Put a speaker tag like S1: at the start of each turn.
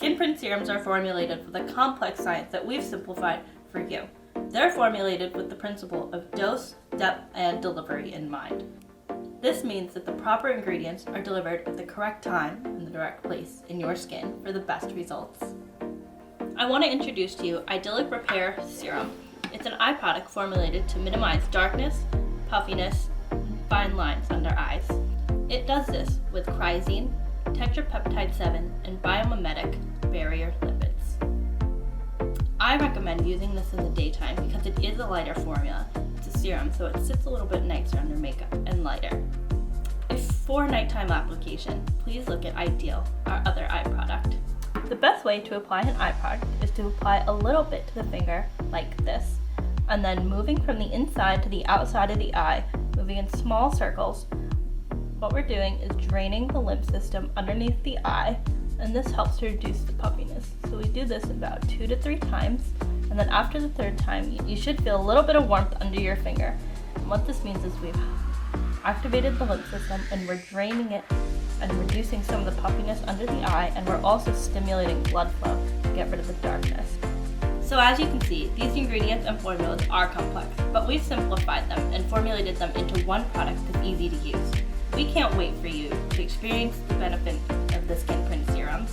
S1: Skin print serums are formulated with a complex science that we've simplified for you. They're formulated with the principle of dose, depth, and delivery in mind. This means that the proper ingredients are delivered at the correct time and the correct place in your skin for the best results. I want to introduce to you EYEdyllic Repair Serum. It's an eye product formulated to minimize darkness, puffiness, and fine lines under eyes. It does this with cryzine, tetrapeptide 7, and biomimetic barrier lipids. I recommend using this in the daytime because it is a lighter formula. It's a serum, so it sits a little bit nicer under makeup and lighter. If for nighttime application, please look at EYEdyllic, our other eye product. The best way to apply an eye product is to apply a little bit to the finger, like this, and then moving from the inside to the outside of the eye, moving in small circles. What we're doing is draining the lymph system underneath the eye, and this helps to reduce the puffiness. So we do this about 2 to 3 times, and then after the 3rd time, you should feel a little bit of warmth under your finger. And what this means is we've activated the lymph system, and we're draining it and reducing some of the puffiness under the eye, and we're also stimulating blood flow to get rid of the darkness. So as you can see, these ingredients and formulas are complex, but we've simplified them and formulated them into one product that's easy to use. We can't wait for you to experience the benefit of the skin print serums.